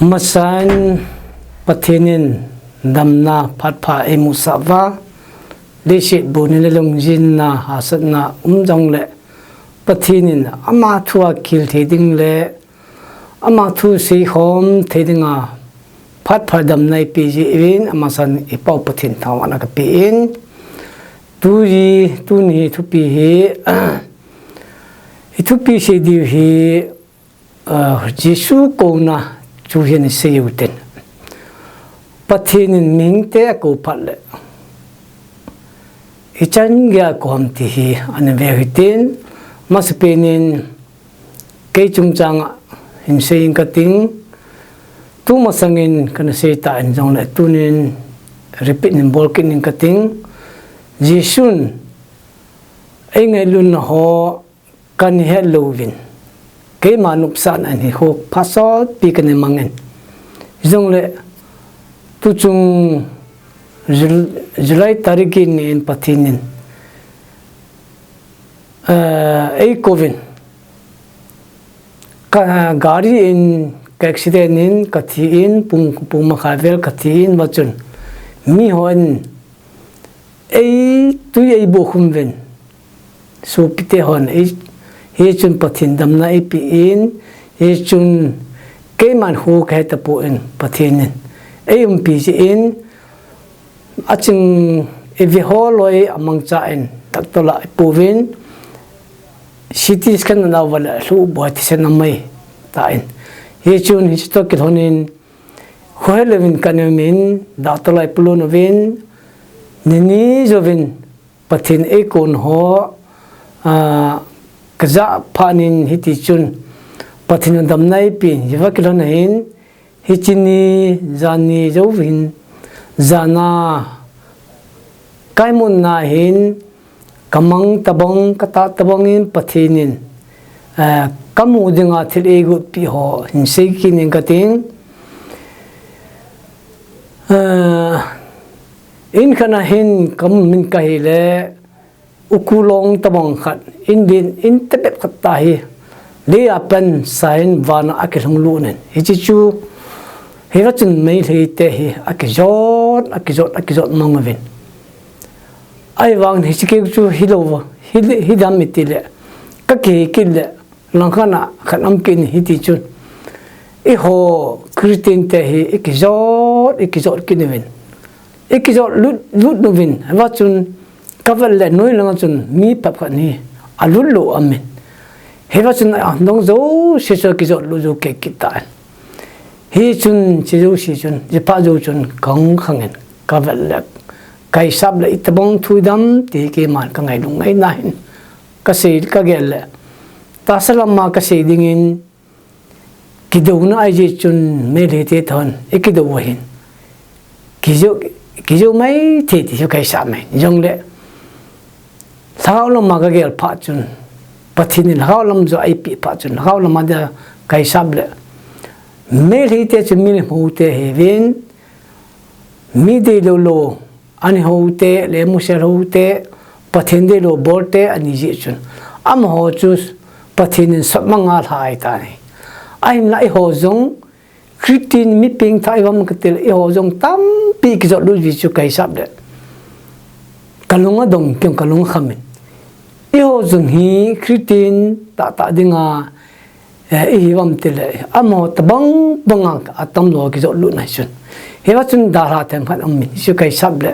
masan pathinin damna phatpha emusava deshi bonile longjin na hasatna umjong le pathinin ama thua kil theding le ama thu si hom thedinga phatpha damnai piji in amasan ipau pathin thawana ka pin turi tuni thupi hi ithupi se di hi Jisu ko na chu hian se yuten pathinin mingte ko phalle ichan gya kom ti hi an ve hitin maspenin ke chungchang hin sein kating tu masangin kan se ta an jong le tunin repeat nin bolkin nin kating jisun engelun ho kan hellovin ke manupsan an hi ho pasot pi kan mangen jong le tu chung July tarikin in pathinin kovin gari in accident in kathin pung makhavel kathin wachun mi hon tu bo khumven so pite hon he chun pathin damna pi in he chun ke man hu kha ta po in pathinin pi in aching evi holoi among chain taktola povin city scan na wala lu boati senamai tain he chun hi to kilhonin khoelevin kanemin datola pulunovin nini jovin pathin ekon ho kaza phanin hiti chun pathin damnai pin jiwa kilhonin hichini jani jovin zana kaimun na hin kamang tabong kata tabongin pathinin kamu dinga thil egu pi ho hin seikin in kating in kana hin kam min kahile ukulong tabong khat in tepet khatta hi le apan sain wana akilung lunen hichu hira chun mei leite hi akizot mangavin ai wang hi chike chu hilowa hidam mitile kake kille langkhana khanam kin hiti chun e ho kritin te hi ikizot kinevin ikizot lut novin wa chun kaval le noi langa chun mi pap khani alul lo amen hira chun nong zo se so kizot lu zo ke kitan hi chun chizu si chun jipa zo chun kong khangen kaval le kai sab le itabong thuidam ti ke man ka ngai lung ngai na hin ka se ka gel ta salam ma ka se dingin kidona ai je chun me le te thon ikido hin kijo mai te ti kai sa mai jong le thao lo ma ka gel pha chun pathin hao lam zo ai pi pha chun hao lam ma da kai sab le me le te chun mi hu te hevin mi de lo ani hote le musel hote pathinde lo bolte ani ji chun am ho chus pathin sapmanga thai ta ni ai lai ho jong kritin mi ping thai wam katel e ho jong tam pi ki zo lu ji chu kai sap de kalunga dong kyong kalung khamin e ho jong hi kritin ta dinga e wam tel am ho tabang banga atam lo ki zo lu nai chun he wa chun dara tem khan am mi chu kai sap de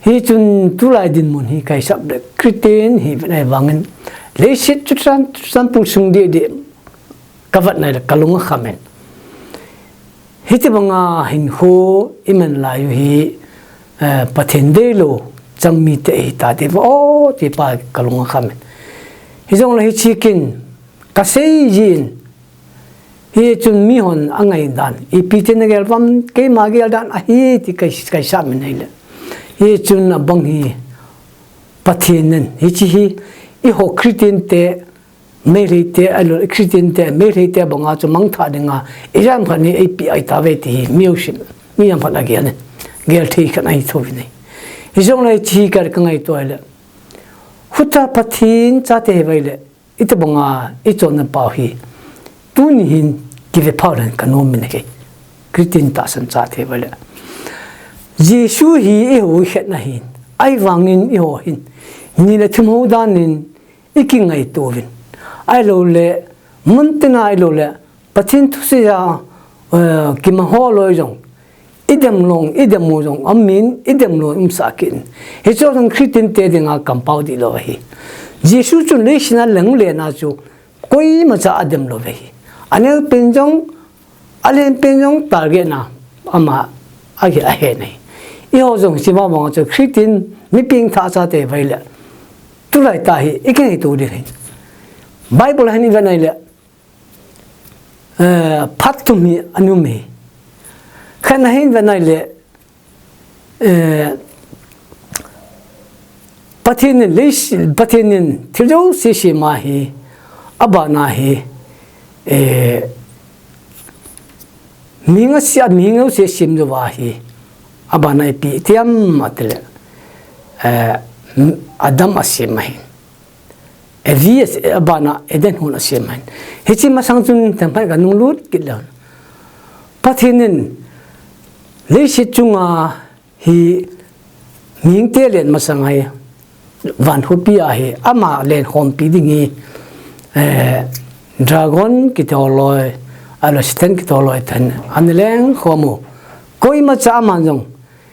hi chun tulai din mun hi kai sap de kritin hi nai wangin le sit chu san pu sung de kavat nai la kalung khamen hi te banga hin ho iman la yu hi pathin de lo changmi te ta de o ti pa kalung khamen hi jong la hi chikin ka sei jin hi chun mi hon angai dan i pi te na gel pam ke ma gel dan a hi ti kai sap min nei le hi chun bang hi pathinen hi chi hi i ho kritin te meri te alo kritin te meri te banga chu mang tha dinga iram khani api ai ta ve ti music mi am phana gyan gel thi kan ai thovi nei hi jong lai chi kar ka ngai to ile huta pathin cha te vai le ita banga i chon na pa hi tu ni hin về phao lên cái nôm mình cái Christian ta san cha thế vậy Giêsu hi hồ hiện này ai vangin hồ hin ni le thum ho dan nin iking ngai to vin ai lo le muntina ai lo le pathin thu se ya kim ho loi jong idem mo jong amin idem lo im sakin he cho jong Christian te dinga compound di lo hi Giêsu chun le sina leng le na chu koi ma cha adem lo ve hi anel pen jong alen pen jong target na ama agi a he nei i ho jong sima mong cho Christian mi ping tha cha te vai le tu lai ta hi iken tu di hi Bible hani va nei le phat tu mi anu me khan hin va nei le pathin thijo si ma hi abana hi minga se sim jo wa hi abana pi tiam atle adam asim mai evies abana eden hun asim mai hichi masang chun tempai ga nunglut kilon pathinin leishi chunga hi mingte len masangai van hupia hi ama len hom pi dingi dragon kitoloi alositen kitoloi tan anleng khomu koi ma cha manjong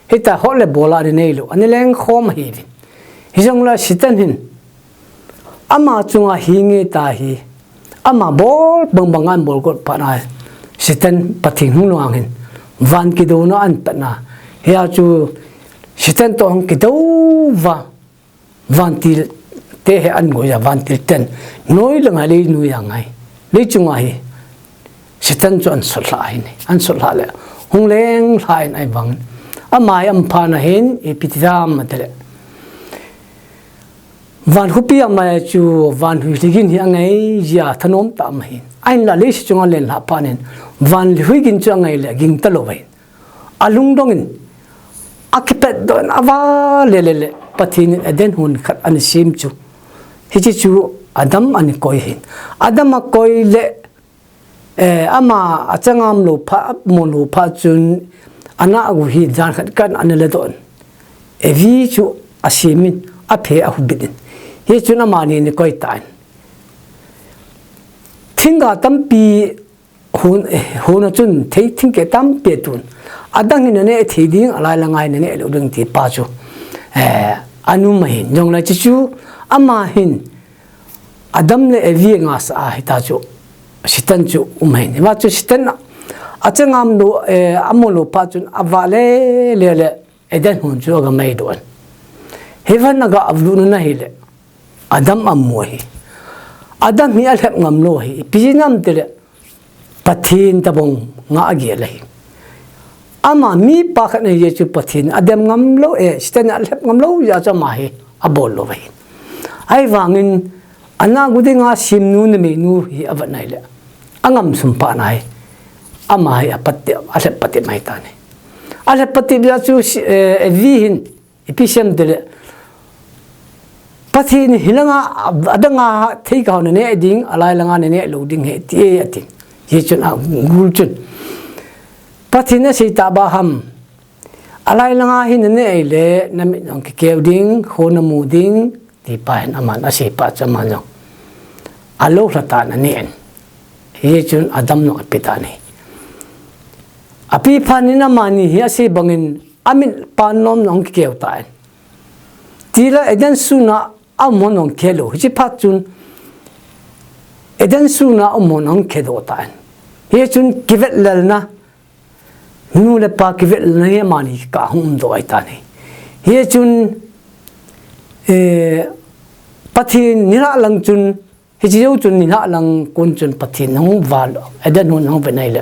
hita hole bola ni nei lo anleng khom hi hijong la sitan hin ama chunga hinge ta hi ama bol bangbangan bol kot pana sitan pathing hnuang hin van ki do na an patna ya chu sitan tong ki do wa van til te he an goya van til ten noi langa le nu yang ai le chunga hi sitan chu an solha ai ni an solha le hung leng lai ai bang amai am phana hin epitidam matele van hupi amai chu van hu ligin hi angai ya thanom ta mai ain la le chunga len la panen van huigin chu angai le ging talo vai alung dongin akipet don ava le pathin eden hun khat an sim chu hichi chu adam an koi hin adam a koi le ama achangam lo pha mon lo pha chun ana agu hi jan khat kan an le don evi chu asimin aphe a hubidin hi chuna mani ni koi tan thinga tampi hun chun thei thingke tam pe tun adang in ne thiding alai langai ne lo ding ti pa chu anu mai nyong la chu ama hin adam le evi nga sa hita chu sitan chu umai ne ma chu sitan achangam lo amolo pa chun avale le eden hun chu ga mai don heaven ga avlu na hi le adam ammo hi adam hi al hep ngam lo hi pinam tele pathin tabong nga agi le ama mi pa khat ne ye chu pathin adem ngam lo sitan al hep ngam lo ya cha ma hi abol lo vai ai wangin ana gudi nga sim nu ne me nu hi avat nai le angam sum pa nai ama hi apatte alep patte mai ta ne alep patte ya chu vi hin episem de pathin hilanga adanga thei ka ne ding alai langa ne lo ding he ti atin ye chun a gul chun pathin na sei ta ba ham alai langa hin ne le nami nong ke ding khona mu ding ti pain aman ase pa chama no alo rata na ne ye chun adam no pitani api phanina mani hi ase bangin amin panom nong ke ta tila eden suna amonong kelo hi phat chun eden suna amonong kedo ta ye chun kivet lalna nu le pa kivet na ye mani ka hum do ai ta ni ye chun pathin nira lang chun hi jiu chun nira lang kun chun pathin hong wal eden hun hong benai le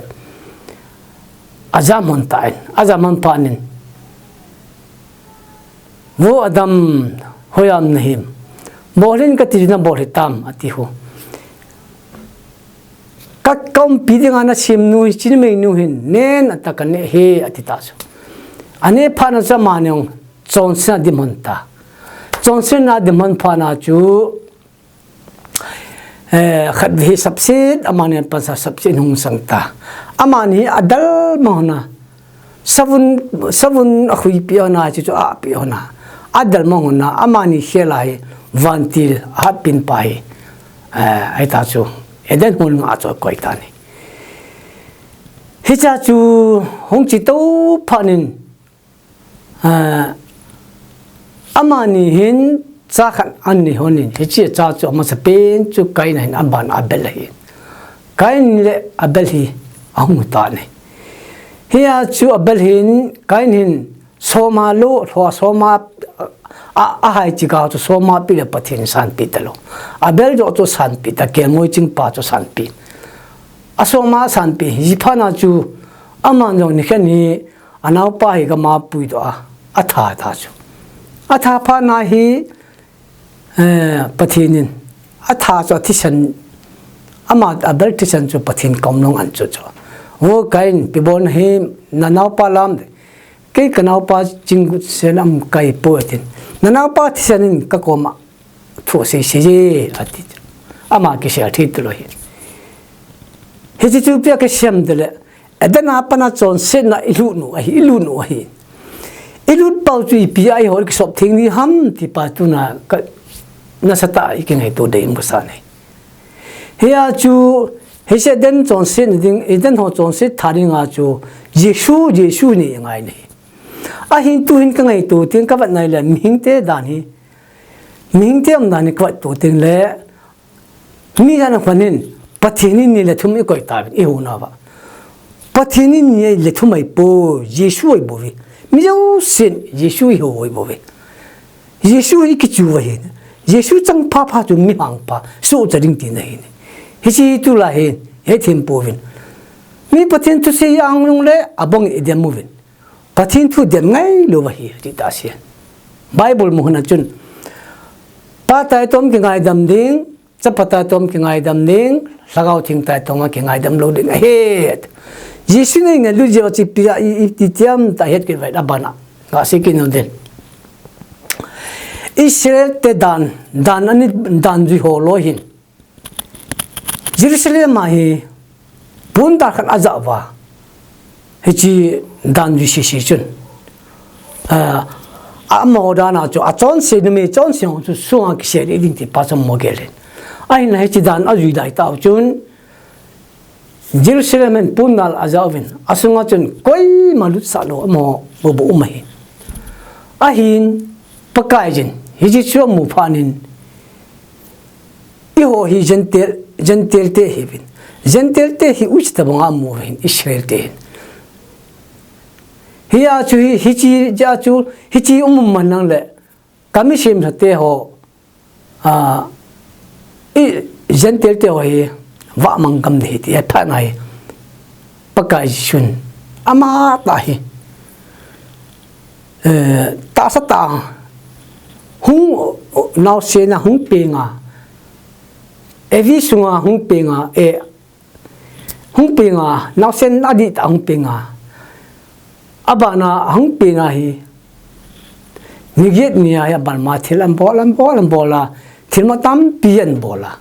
azamon ta azamon panin wo adam hoyam nahim bolin ka tina bolitam ati ho kat kom pidinga na simnu chinme nu hin nen atakane he atita so ane phana chamanong chonsa dimonta chonsena dimon phana chu khát vi sắp xếp amani pansa sắp xếp hung sang ta amani adal mahna savun akhui piona chu a piona adal mahna amani khelai vantil hapin pai ai ta chu eden hon nga cho koi ta ni hicha chu hong chi to phanin amani hin cha khan an ni honin hichi cha chu ma sa pen chu kai na aban abel hi kai le abel hi ahmu ta ni hiya chu abel hin kai hin soma lo thwa soma a hai chi ga chu soma pi le pathin san pi ta lo abel jo chu san pi ta ke moi ching pa chu san pi asoma san pi hi phana chu aman jong ni khani anau pa hi ga ma pui do a tha ta chu a tha pha na hi pathinin a tha cho thisan ama abel thisan chu pathin komlong an chu chu wo kain pibon hi nanau pa lam ke kanau pa ching senam kai po tin nanau pa thisanin ka koma thu se se ati ama ki se thi tlo hi he chu pya ke sem dele adana pana chon se na ilu nu hi ilu pau chu pi ai hor ki sop thing ni ham ti pa tu na ka na sata ikin hai to dei musa nei heya chu he se den chon se ni ding eden ho chon se thari nga chu jesu ni ngai nei a hin tu hin ka ngai to tin ka bat nai la ming te dan hi ming te am dan ni ka to tin le mi jana khanin pathini ni le thum i koi ta i hu na ba pathini ni le thum ai po jesu ai bo vi mi jau sin jesu hi ho bo vi jesu hi ki chu wa hin jesu chang pha chu mi hang pa so charing ti nei hi chi tu la he he thim po vin mi pathin tu se yang lung le abong i dem movin pathin thu dem ngai lo wa hi ti ta se bible mo na chun pa tai tom ki ngai dam ding chapata tom ki ngai dam ding lagau thing tai tonga ki ngai dam lo ding he jesu nei nga lu je chi pia i ti tiam ta het ki vai da bana ga se ki no den Israel te dan ani dan ji ho lo hin Jerusalem ma hi pun ta khan aza wa hi chi dan ji shi chun a mo da na cho a chon se ni chon se chu suang ki se ri ding ti pa som mo gelen ai na hi chi dan a ju dai ta chun Jerusalem en pun dal azavin asunga chun koi malut sa lo mo bo mai a hin pakai jin hi chi chu mu phanin i ho hi gentel te hi bin gentel te hi uch ta banga mu hin Israel te hi a chu hi chi ja chu hi chi manang le kami sim sa te ho i gentel te ho hi wa mangam de ti tha nai pakai shun ama ta hi ta sa ta hung now se na hung penga evi sunga hung penga now sen adi ta hung penga abana hung penga hi niget nia ya ban ma thilam bola thilma tam pian bola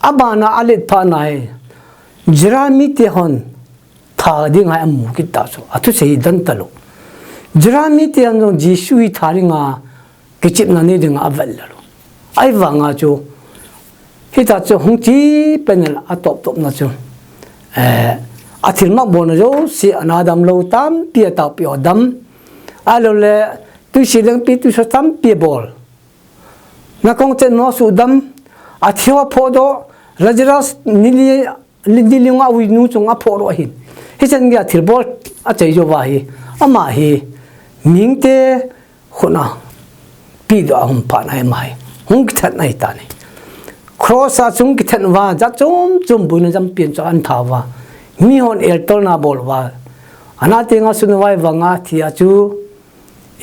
abana alit pa nai jirami te hon tha ding ai amu ki ta so athu sei dan talo jirami te an jong jisu hi tharinga kichip na ni ding aval lo ai wanga chu hita chu hungchi penel atop na chu athilma bon jo si anadam lo tam pi ta pi odam alo le tu silang pi tu so tam pi bol na kong chen no su dam athiwa phodo rajras nili nga wi nu chunga phoro hin hi chen ga thilbol a chei jo wa hi ama hi mingte khona pi do hum pa nai mai hung that nai ta ni cross a chung ki then wa ja chum bu na jam pien cho an tha wa mi hon el tol na bol wa ana te nga sun wai wanga thia chu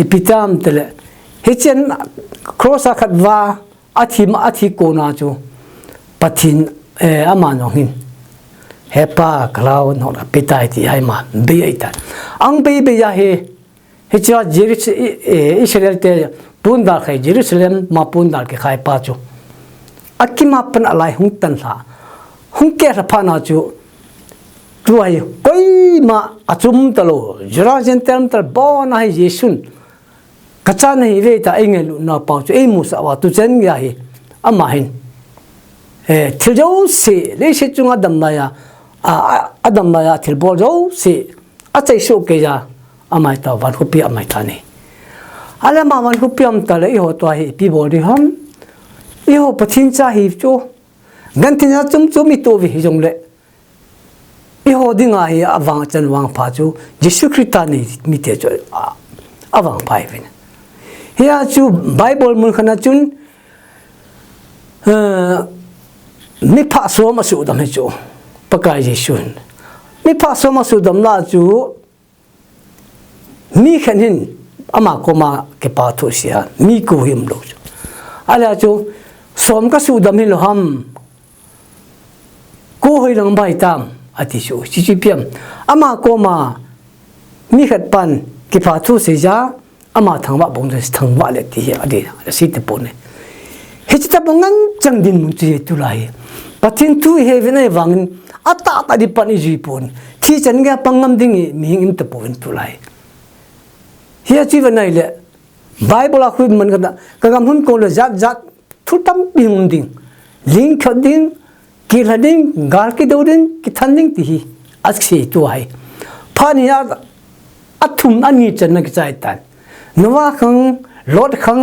ipitam tele hi chen cross a khat wa athi ko na chu pathin ama no hin hepa cloud no pitai ti hai ma be ai ta ang be ya he cha Israel te pundal khai Jerusalem ma pundal ke khai pa chu akima pan alai hung tan la hung ke ra pha na chu tuai koi ma achum talo jara jentem tar bo na hi yesun kacha nei ve ta engelu na pa chu ei musa wa tu chen ya hi ama hin thiljo se le se chunga dam na ya adam na ya thilbol jo se a chai so ke ya amai ta van hupi amai ta ni ala ma van hupi am ta le ho to hi pi bo ri ham i ho pathin cha hi chu gan tin ya chum chum mi to vi hi jong le i ho dinga hi awang chan wang pha chu Jesu Christa ni mi te chu awang pai vin hiya chu Bible mun khana chun mi pha so ma su dam chu pakai Jesu mi pha so ma su dam la chu mi khan hin ama ko ma ke pa thu sia mi ko him lo chu ala chu som ka su dam hin lo ham ko hoi lang bai tam ati su chi piam ama ko ma mi khat pan ki pha thu se ja ama thangwa bong de thangwa le ti adi si te pone he chi ta bongan chang din mun chi tu lai pathin tu he ve nei wang ata ta di pan ji pon thi chan ga pangam ding mi im te pon tu lai he chi ve nei le Bible a khu man ka gam hun ko le zat thu tam bing ding ling khat ding ki lading gal ki dodin ki thanding ti hi aksi tu hai phania athum ani chan ki chai tan nuwa khang lot khang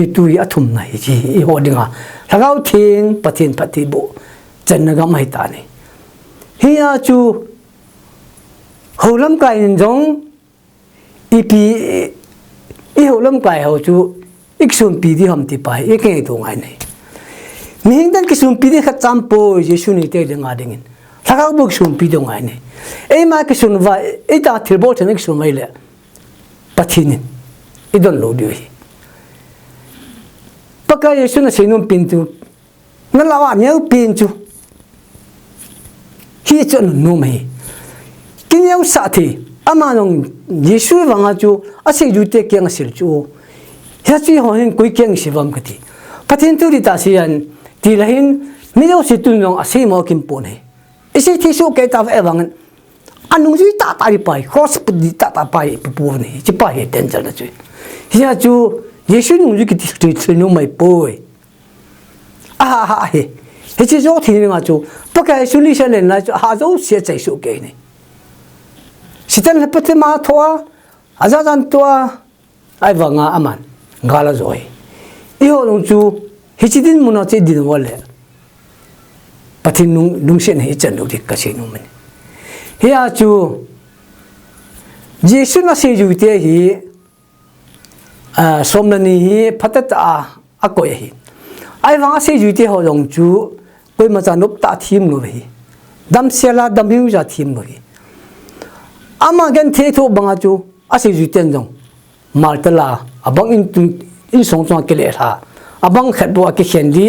i tu i athum nai ji i hodinga thagau thing pathin pati bo chan ga mai ta ni hiya chu holam kai jong ipi i holam kai ho chu iksum pi di ham ti pai e ke tu ngai nei mihing dan kisum pi di khat champo Jesu ni te denga dingin thagau buk sum pi dong ai nei e ma kisun va e ta thirbo thane kisum mai le pathin idon lo di paka Jesu na sinum pintu na lawa nyau pinchu hi chon no mai kinyau sa thi ama nong Jesu wanga chu ase ju te kyang sil chu ya chi ho hin koi kyang sivam kati pathin tu ri ta sian ti lahin mi lo si tu nong ase mo kim pon he ise thi so ke ta ewangan anung ji ta ta ri pai khos di ta ta pai pu ni chi pa he ten chal na chu hiya chu Yesu nung ji ki ti no mai poi he he chi zo thi nga chu pa ka Yesu li shan na chu ha zo se chai so ke ni sitan le pate ma thoa azadan toa ai wanga aman ngala zoi i ho nung chu hichidin muna che din wale pathin nung sen he chan dik ka se nu men hiya chu Jesu na se ju te hi somnani hi phatat a ko hi ai wanga se ju te ho long chu koi ma cha nup ta thim no hi dam sela dam hiu ja thim no hi ama gan the tho banga chu a se ju ten jong maltala abang in song chong ke le tha abang khat bo ki khen li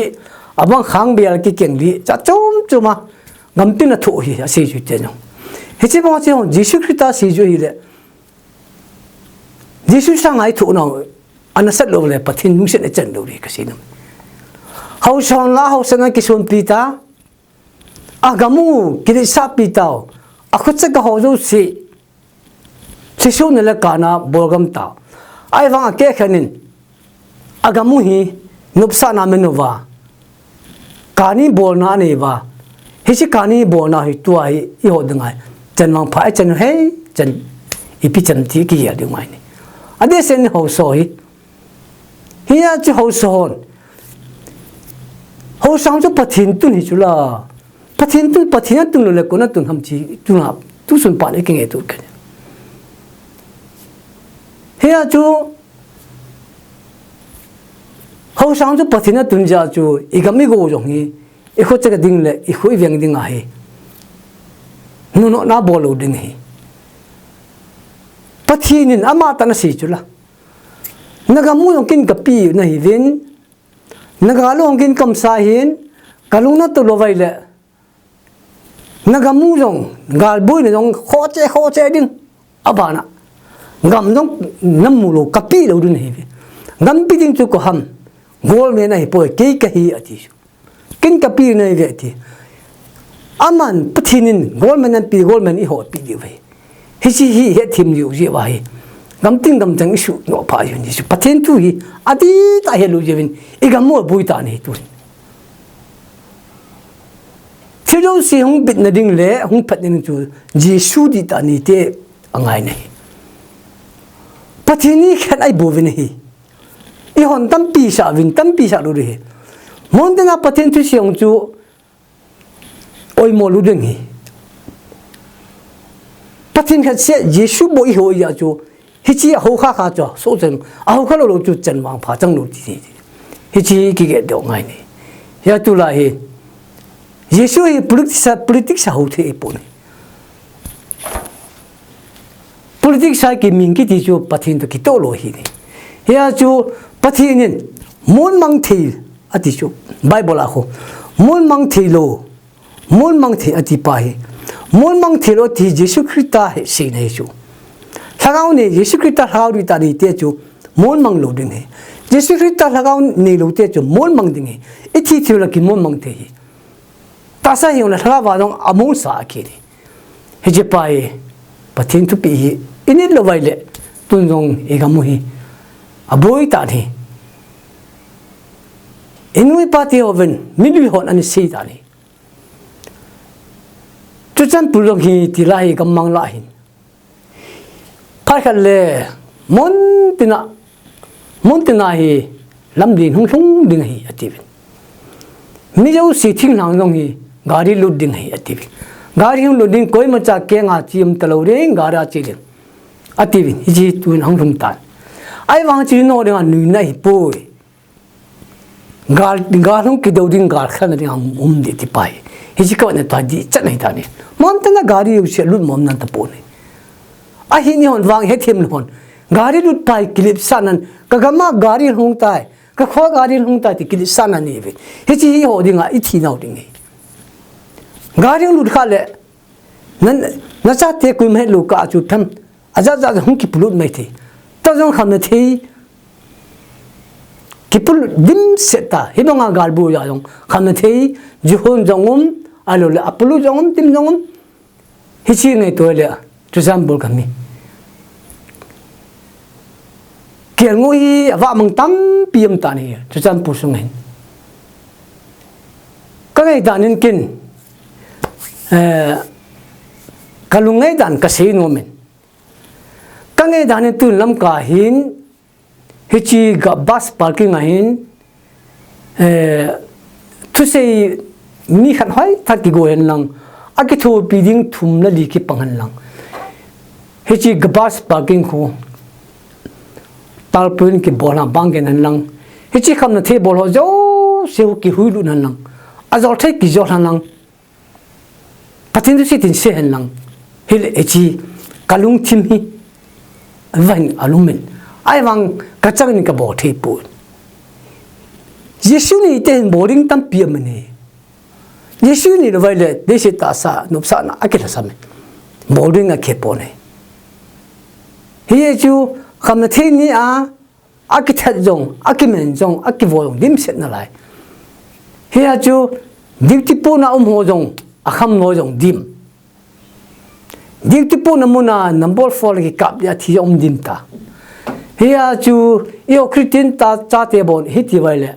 abang khang bial ki keng li cha chom chuma ngam tin na thu hi ase ju te no he chi ba che Jesu Christa si ju hi le Jesu sang ai thu no ana sat lo le pathin nu se chen lo ri ka si no hau son la hau sana ki son pita agamu ki sa pita a khut sa ka ho zo si su ne la kana borgam ta ai wang ke khanin agamu hi nupsa na menova kani bolna ne ba hi si kani bolna hi tu ai i ho dangai chan wang phai chan he chan ipi chan ti ki ya ding mai ni ade sen ho so hi ya chi ho so ho sang chu pathin tu ni chula pathin tu le ko na tu ham chi tu na tu sun pa ne ke nge tu ka hi ya chu hậu sang cho bắt thina tuân gia cho igami go jong hi ikho chaka ding le ikho ivyang ding a hi no na bolo ding hi pathinin ama ta na si chula naga mu yong kin kapi na hi vin naga long kin kam sa hin kalung na to lovai le naga mu jong gal bui ne jong kho che ding abana ngam jong nam mu lo kapi lo ding hi ngam pi ding chu ko ham gol me na hi poi ke ka hi ati kinh cà pi này vậy thì aman pathinin goldman and pi goldman I hot pi vậy hi thim liu gì vậy gam ting gam tang isu no pa yun isu pathen tu hi adi ta helu jevin igam mo bui ta ni tu chilo si hung bit na ding le hung phat ning chu jisu di ta ni te angai nei pathini khan ai bovin hi I hon tam pi sa lu ri mon de na pathen tu si hung chu oi mo lu ding hi pathin khan se jisu bo I ho ya chu hi chi ho kha kha cho so chen a ho kha lo chu chen wang pha chang lo ti hi chi ki ge do ngai ni ya tu la hi Yesu hi politik sa ho the po ni politik sa ki ming ki ti chu pathin to ki to lo hi ni ya chu pathin in mon mang thi ati chu bible a ho mon mang thi lo mon mang thi ati pa hi mon mang thi lo ti Yesu Christa he si nei chu thagao ni Yesu Christa thagao ri ta ri te chu mon mang lo ding he Yesu Christa thagao ni lo te chu mon mang ding he I thi thi la ki mon mang te hi ta sa hi la thagao wa dong among sa ki ni he je pai pathin tu pi hi ini lo vai le tun jong e ga mu hi aboi ta ni inui pa ti oven mi bi hon ani si ta ni tu chan pu lo hi ti la hi kam mang la hin khai le mon tina hi lam din hung ding hi ati mi jau si thing nang nong hi gari lut ding hi ati gari hung lut ding koi ma cha ke nga chim talo re gara chi ding ati ji tu nang hung ta ai wang chi no de nui nai poi gal hung ki do ding gal khan ding de ti pai hi ji ko ne ta di chat nai ta ni mon tina gari u se lut mom nan ta po ni a hi ni hon wang he thim hon gari lut pai clip sanan ka gama gari hung tai ka kho gari hung tai ti clip sanan ni ve he chi hi ho dinga I thi nau ding gari lut kha le nan na cha te ku me lu ka chu tham aja ja hung ki pulut mai thi ta jong kham na thi ki pul dim seta hi donga gal bu ya jong kham na thi ju hon jongum alo le apulu jongum tim jongum hi chi ngai to le tu sam bol kami kian ngui wa mang tam piem ta ni tu sam pu sung hen ka ngai dan in kin kalungai dan ka sei no men ka ngai dan tu lam ka hin hi chi ga bus parking a hin tu sei mi khan hoi thak ki go hen lang a ki thu pi ding thum la li ki pangan lang hi chi ga bus parking ko talpun ki bola bangen han lang hi chi kham na the bol ho jo seu ki hui lu nan lang azol thai ki jo han lang patin du sitin se han lang hil e chi kalung thim hi van alumen ai wang ka chang ni ka bo the pu Yesu ni ten boring tam piam ni Yesu ni vai le de se ta sa nup sa na akela sa me boring a ke po ne hi chu kham na the ni a akithat jong akimen jong akivol dim set na lai hi chu dipti po na ho jong akham no jong dim dipti po na muna number 4 ki kap ya thi dim ta hi chu yo kritin ta cha te bon hi ti vai le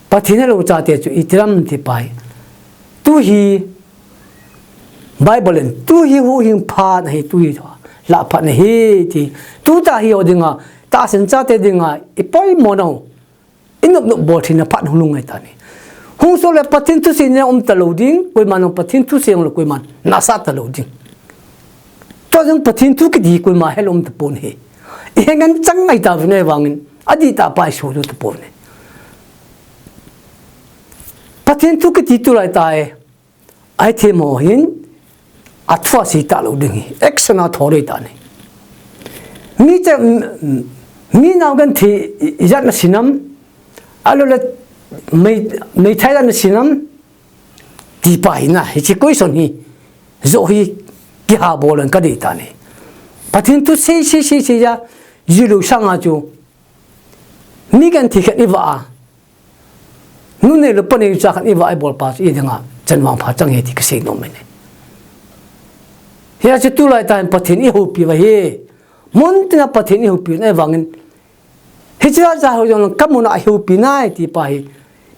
pathina lo cha te chu itram ti pai tu hi bible tu hi hu hing pha na hi tu hi la pha na hi ti tu ta hi odinga ta sen cha te dinga ipoi mono inup no bo thina phat hulung ai ta ni hung so le pathin tu sin om ta lo ding koi man pathin tu se lo koi man na sa ta lo ding to jong pathin tu ki di koi ma helom ta pon he e ngan chang ngai ta ne wangin adi ta pai so lo ta pon ne pathin tu ki ti tu lai ta ai the mo hin atwa si ta lo ding action a thore ta ne mi nào gần thì rất là xin lắm, alo là mấy thái là xin lắm, thì phải na, chỉ coi xong hi, rồi cái hà bộ lần cái gì ta này, bắt thiên tu xây ra, dữ liệu sang à chú, mi gần thì cái gì vậy, nun ne lo pani cha khan iwa ai bol pa i danga chanwang pha chang he ti ka sei no me ne he chu tu lai tan pathin i ho pi wa he mon tina pathin i ho pi na wangin he cha cha ho jong kamuna a ho pi nai ti pa hi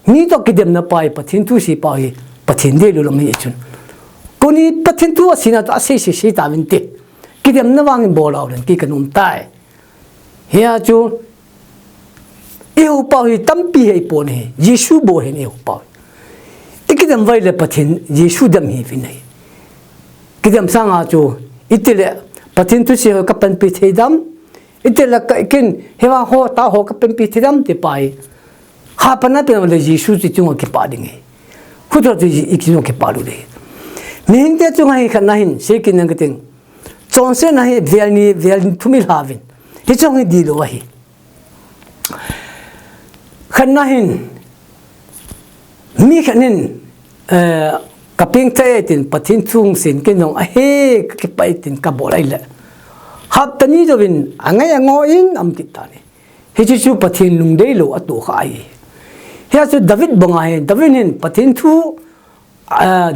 mi to kidem na pai pathin tu si pa hi pathin de lo me chun koni pathin tu asina to ase se ta vin te kidem na wangin bol aw len ki kanum tai he chu yêu bao hi tampi hay pon he Giêsu bo he yêu bao ikidam vai le pathin Giêsu dam hi vi nei kidam sanga chu itile pathin tu se ka pan pi thedam itile ka kin hewa ho ta ho ka pan pi thedam te pai ha pana pe le Giêsu chi chung ke pa ding he khudro ti ikino ke pa lu le ning te chung hi khan na hin se kin nang ting chon se na hi velni thumil havin hi chung hi di lo hi khana hin mi khanin kaping te tin pathin chung sin ke nong a he ke pai tin ka bolai le hap tani jo bin angai ango in am kitani he chu pathin lung dei lo atu khai he chu David bonga he David hin pathin thu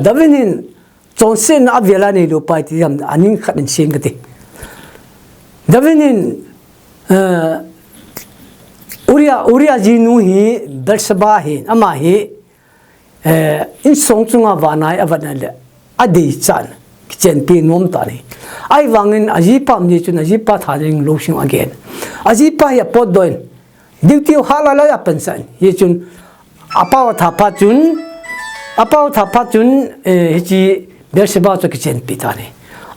David hin chonsen avela nei lo pai ti am aning khanin sin ke ti David hin Uriah jinu hi Berseba hi ama hi in song chunga wanai avana le adi chan kichen pi nom ta ni ai wangin ajipa ni chun ajipa tharing lo sing again ajipa ya pot doin duty hala la ya pensan ye chun apaw tha pa chun hi chi Berseba cho kichen pi ta ni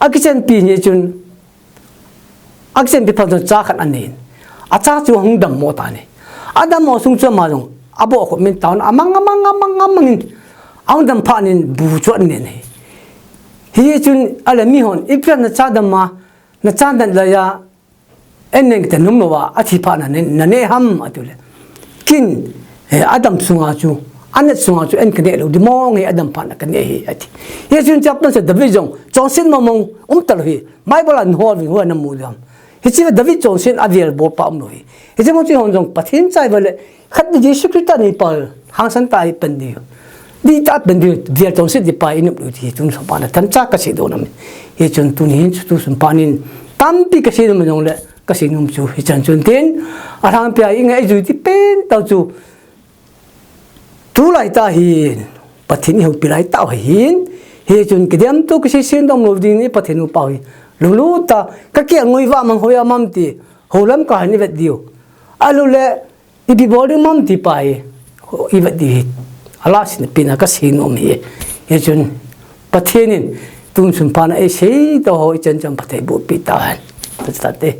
a kichen pi ni chun action pi pa cha khan anin acha chu hung dam mo ta ni adam mo sung chu ma jong abo ko min taun amang ang dam pha nin bu chu an ne hi chun ala mi hon ipran na cha dam ma na cha dan la ya eneng te num no wa athi pha na ne ham atule kin adam sunga chu anet sunga chu en kane lo di mong he adam pha na kane hi athi hi chun chap na se division chongsin mamong tal hi mai bolan ho wi ho na mu dam hichi David Johnson avial bo pa am noi hichi mo chi hon jong pathin chai bale khat ni Jesu Christ ni pal hang san tai pen di di ta pen di vial Johnson di pa in lu thi tun so pa na tan cha ka se do na me hi chun tun hin chu sun panin tam pi ka se no jong le ka se num chu hi chan chun tin a hang pia i ngai ju ti pen tau chu tu lai ta hin pathin hu pi lai ta hin hi chun kidam to ka se sin dom lo ding ni pathin u pa hi lulu ta ka kia ngoi wa mang hoya mam ti holam ka ni vet dio alu le ibi body mam ti pai i vet di ala sin pina ka sin om hi ye chun pathenin tum sun pana e sei to ho chen cham pathai bu pi ta ta te